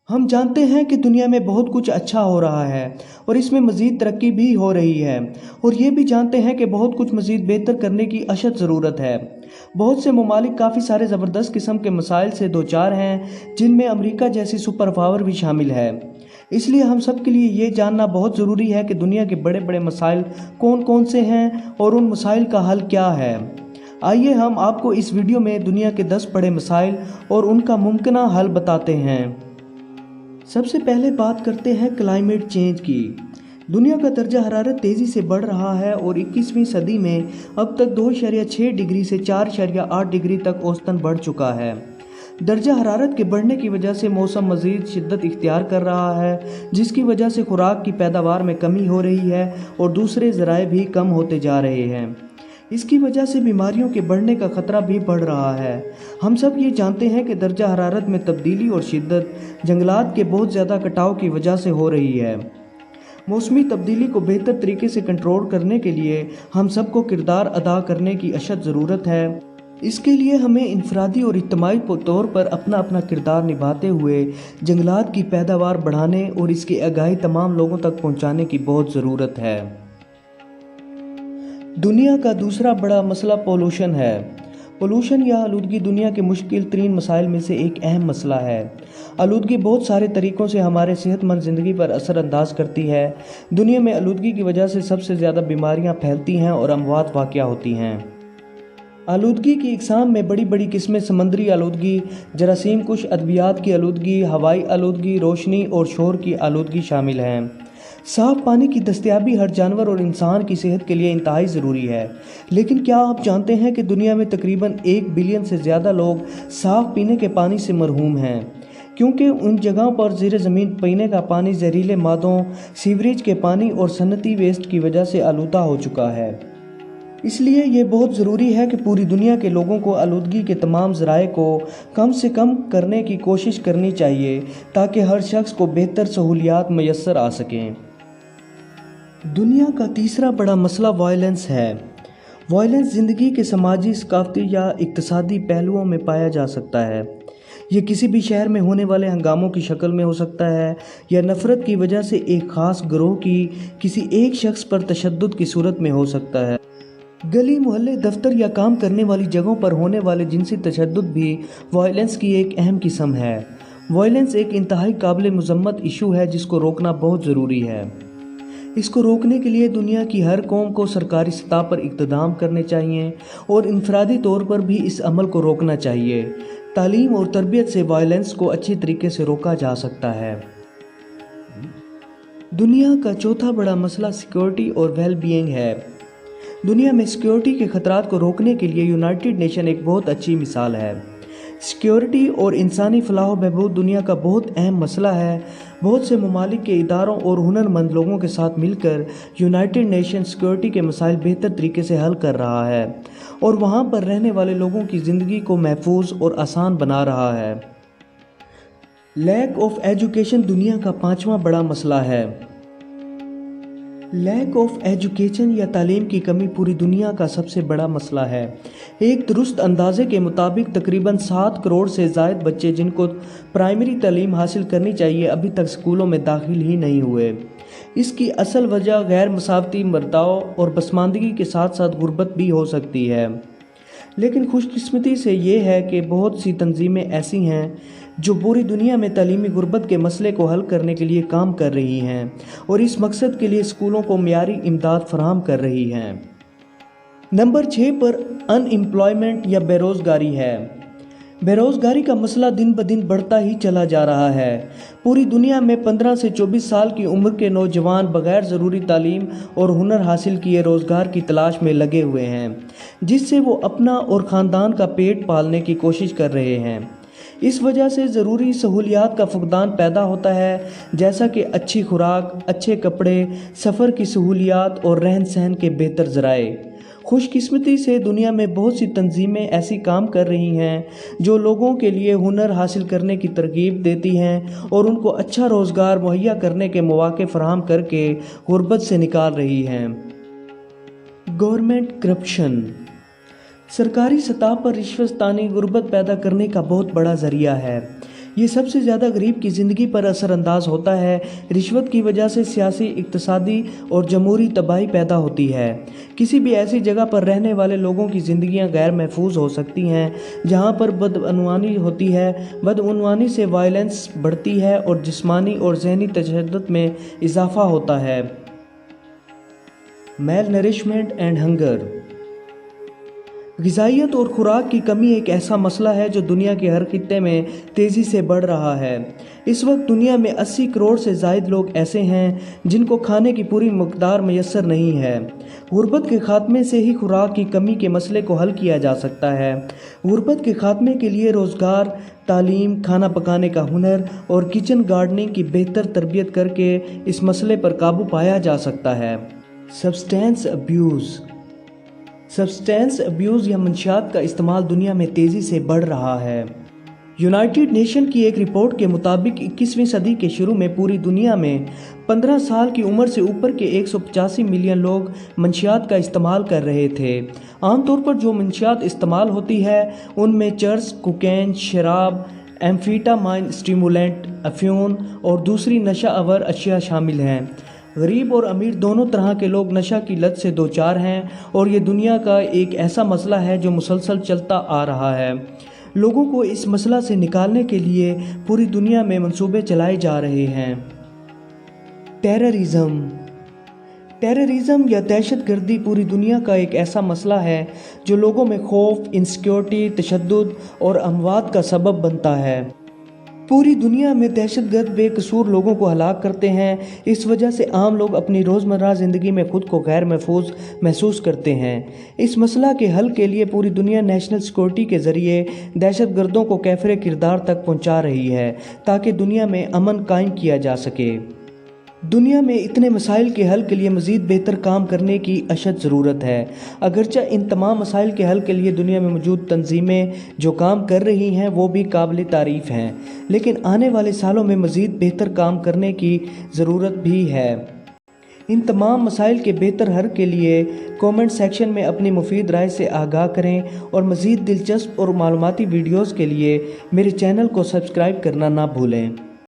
हम जानते हैं कि दुनिया में बहुत कुछ अच्छा हो रहा है और इसमें मज़ीद तरक्की भी हो रही है। और ये भी जानते हैं कि बहुत कुछ मज़ीद बेहतर करने की अशद ज़रूरत है। बहुत से ममालिक काफ़ी सारे ज़बरदस्त किस्म के मसाइल से दो चार हैं, जिनमें अमेरिका जैसी सुपर पावर भी शामिल है। इसलिए हम सब के लिए ये जानना बहुत ज़रूरी है कि दुनिया के बड़े बड़े मसाइल कौन कौन से हैं और उन मसाइल का हल क्या है। आइए हम आपको इस वीडियो में दुनिया के 10 बड़े मसाइल और उनका मुमकिन हल बताते हैं। सबसे पहले बात करते हैं क्लाइमेट चेंज की। दुनिया का दर्जा हरारत तेज़ी से बढ़ रहा है और 21वीं सदी में अब तक 2.6 डिग्री से 4.8 डिग्री तक औसतन बढ़ चुका है। दर्जा हरारत के बढ़ने की वजह से मौसम मज़ीद शिद्दत इख्तियार कर रहा है, जिसकी वजह से खुराक की पैदावार में कमी हो रही है और दूसरे ज़राए भी कम होते जा रहे हैं। इसकी वजह से बीमारियों के बढ़ने का ख़तरा भी बढ़ रहा है। हम सब ये जानते हैं कि दर्जा हरारत में तब्दीली और शिद्दत जंगलात के बहुत ज़्यादा कटाव की वजह से हो रही है। मौसमी तब्दीली को बेहतर तरीके से कंट्रोल करने के लिए हम सबको किरदार अदा करने की अशद ज़रूरत है। इसके लिए हमें इनफरादी और इज्तिमाई तौर पर अपना अपना किरदार निभाते हुए जंगलात की पैदावार बढ़ाने और इसकी आगाही तमाम लोगों तक पहुँचाने की बहुत ज़रूरत है। दुनिया का दूसरा बड़ा मसला पोल्यूशन है। पोल्यूशन या आलूदगी दुनिया के मुश्किल तरीन मसाइल में से एक अहम मसला है। आलूदगी बहुत सारे तरीक़ों से हमारे सेहतमंद ज़िंदगी पर असर अंदाज करती है। दुनिया में आलूदगी की वजह से सबसे ज़्यादा बीमारियां फैलती हैं और अमवात वाक़या होती हैं। आलूदगी की इकसाम में बड़ी बड़ी किस्में समंदरी आलूदगी, जरासीम कुश अद्वियात की आलूदगी, हवाई आलूदगी, रोशनी और शोर की आलूदगी शामिल हैं। साफ़ पानी की दस्तयाबी हर जानवर और इंसान की सेहत के लिए इंतहाई ज़रूरी है, लेकिन क्या आप जानते हैं कि दुनिया में तकरीबन 1 बिलियन से ज़्यादा लोग साफ़ पीने के पानी से महरूम हैं, क्योंकि उन जगहों पर ज़ेर ज़मीन पीने का पानी जहरीले मादों, सीवरेज के पानी और सनती वेस्ट की वजह से आलूदा हो चुका है। इसलिए ये बहुत ज़रूरी है कि पूरी दुनिया के लोगों को आलूदगी के तमाम ज़राए को कम से कम करने की कोशिश करनी चाहिए, ताकि हर शख्स को बेहतर सहूलियात मैसर आ सकें। दुनिया का तीसरा बड़ा मसला वायलेंस है। वायलेंस ज़िंदगी के समाजी, सकाफ़ती या इक़्तिसादी पहलुओं में पाया जा सकता है। ये किसी भी शहर में होने वाले हंगामों की शक्ल में हो सकता है या नफ़रत की वजह से एक ख़ास गिरोह की किसी एक शख्स पर तशद्दुद की सूरत में हो सकता है। गली, मोहल्ले, दफ्तर या काम करने वाली जगहों पर होने वाले जिनसी तशद्दुद भी वायलेंस की एक अहम किस्म है। वायलेंस एक इंतहाई काबिल मज़म्मत इशू है जिसको रोकना बहुत ज़रूरी है। इसको रोकने के लिए दुनिया की हर कौम को सरकारी सतह पर इक़्तिदाम करने चाहिए और इनफरादी तौर पर भी इस अमल को रोकना चाहिए। तालीम और तरबियत से वायलेंस को अच्छी तरीके से रोका जा सकता है। दुनिया का चौथा बड़ा मसला सिक्योरिटी और वेल बीइंग है। दुनिया में सिक्योरिटी के ख़तरात को रोकने के लिए यूनाइटेड नेशन एक बहुत अच्छी मिसाल है। सिक्योरिटी और इंसानी फलाह व बहबूद दुनिया का बहुत अहम मसला है। बहुत से ममालिक के इदारों और हुनरमंद लोगों के साथ मिलकर यूनाइटेड नेशन सिक्योरिटी के मसाइल बेहतर तरीके से हल कर रहा है और वहाँ पर रहने वाले लोगों की ज़िंदगी को महफूज और आसान बना रहा है। लैक ऑफ एजुकेशन दुनिया का पाँचवा बड़ा मसला है। लैक ऑफ एजुकेशन या तालीम की कमी पूरी दुनिया का सबसे बड़ा मसला है। एक दुरुस्त अंदाजे के मुताबिक तकरीबन 7 करोड़ से ज़ायद बच्चे जिनको प्राइमरी तालीम हासिल करनी चाहिए अभी तक स्कूलों में दाखिल ही नहीं हुए। इसकी असल वजह गैर मसावती बर्ताव और पसमानदगी के साथ साथ गुर्बत भी हो सकती है। लेकिन खुशकिस्मती से ये है कि बहुत सी तंजीमें ऐसी हैं जो पूरी दुनिया में तालीमी गुर्बत के मसले को हल करने के लिए काम कर रही हैं और इस मकसद के लिए स्कूलों को मियारी इमदाद फराहम कर रही हैं। नंबर 6 पर अनएम्प्लॉयमेंट या बेरोज़गारी है। बेरोज़गारी का मसला दिन ब दिन बढ़ता ही चला जा रहा है। पूरी दुनिया में 15 से 24 साल की उम्र के नौजवान बग़ैर ज़रूरी तालीम और हुनर हासिल किए रोज़गार की तलाश में लगे हुए हैं, जिससे वो अपना और ख़ानदान का पेट पालने की कोशिश कर रहे हैं। इस वजह से ज़रूरी सहूलियात का फुकदान पैदा होता है, जैसा कि अच्छी खुराक, अच्छे कपड़े, सफ़र की सहूलियात और रहन सहन के बेहतर ज़राए। खुशकिस्मती से दुनिया में बहुत सी तंजीमें ऐसी काम कर रही हैं जो लोगों के लिए हुनर हासिल करने की तरगीब देती हैं और उनको अच्छा रोज़गार मुहैया करने के मौके फराहम करके गुर्बत से निकाल रही हैं। गवर्नमेंट करप्शन सरकारी सतह पर रिश्वततानी गुर्बत पैदा करने का बहुत बड़ा ज़रिया है। یہ سب سے زیادہ غریب کی زندگی پر اثر انداز ہوتا ہے۔ رشوت کی وجہ سے سیاسی، اقتصادی اور جمہوری تباہی پیدا ہوتی ہے۔ کسی بھی ایسی جگہ پر رہنے والے لوگوں کی زندگیاں غیر محفوظ ہو سکتی ہیں جہاں پر بدعنوانی ہوتی ہے۔ بدعنوانی سے وائلنس بڑھتی ہے اور جسمانی اور ذہنی تشدد میں اضافہ ہوتا ہے۔ میل نرشمنٹ اینڈ ہنگر۔ غذائیت اور خوراک کی کمی ایک ایسا مسئلہ ہے جو دنیا کے ہر خطے میں تیزی سے بڑھ رہا ہے۔ اس وقت دنیا میں 80 کروڑ سے زائد لوگ ایسے ہیں جن کو کھانے کی پوری مقدار میسر نہیں ہے۔ غربت کے خاتمے سے ہی خوراک کی کمی کے مسئلے کو حل کیا جا سکتا ہے۔ غربت کے خاتمے کے لیے روزگار، تعلیم، کھانا پکانے کا ہنر اور کچن گارڈننگ کی بہتر تربیت کر کے اس مسئلے پر قابو پایا جا سکتا ہے۔ Substance abuse. سبسٹینس ابیوز یا منشیات کا استعمال دنیا میں تیزی سے بڑھ رہا ہے۔ یونائٹڈ نیشن کی ایک رپورٹ کے مطابق 21ویں صدی کے شروع میں پوری دنیا میں 15 سال کی عمر سے اوپر کے 185 ملین لوگ منشیات کا استعمال کر رہے تھے۔ عام طور پر جو منشیات استعمال ہوتی ہے ان میں چرس، کوکین، شراب، ایمفیٹامائن، اسٹیمولینٹ، افیون اور دوسری نشہ آور اشیاء شامل ہیں۔ غریب اور امیر دونوں طرح کے لوگ نشہ کی لت سے دوچار ہیں اور یہ دنیا کا ایک ایسا مسئلہ ہے جو مسلسل چلتا آ رہا ہے۔ لوگوں کو اس مسئلہ سے نکالنے کے لیے پوری دنیا میں منصوبے چلائے جا رہے ہیں۔ ٹیررزم۔ ٹیررزم یا دہشت گردی پوری دنیا کا ایک ایسا مسئلہ ہے جو لوگوں میں خوف، انسیکیورٹی، تشدد اور اموات کا سبب بنتا ہے۔ پوری دنیا میں دہشت گرد بے قصور لوگوں کو ہلاک کرتے ہیں۔ اس وجہ سے عام لوگ اپنی روزمرہ زندگی میں خود کو غیر محفوظ محسوس کرتے ہیں۔ اس مسئلہ کے حل کے لیے پوری دنیا نیشنل سیکورٹی کے ذریعے دہشت گردوں کو کیفر کردار تک پہنچا رہی ہے تاکہ دنیا میں امن قائم کیا جا سکے۔ دنیا میں اتنے مسائل کے حل کے لیے مزید بہتر کام کرنے کی اشد ضرورت ہے۔ اگرچہ ان تمام مسائل کے حل کے لیے دنیا میں موجود تنظیمیں جو کام کر رہی ہیں وہ بھی قابل تعریف ہیں، لیکن آنے والے سالوں میں مزید بہتر کام کرنے کی ضرورت بھی ہے۔ ان تمام مسائل کے بہتر حل کے لیے کومنٹ سیکشن میں اپنی مفید رائے سے آگاہ کریں اور مزید دلچسپ اور معلوماتی ویڈیوز کے لیے میرے چینل کو سبسکرائب کرنا نہ بھولیں۔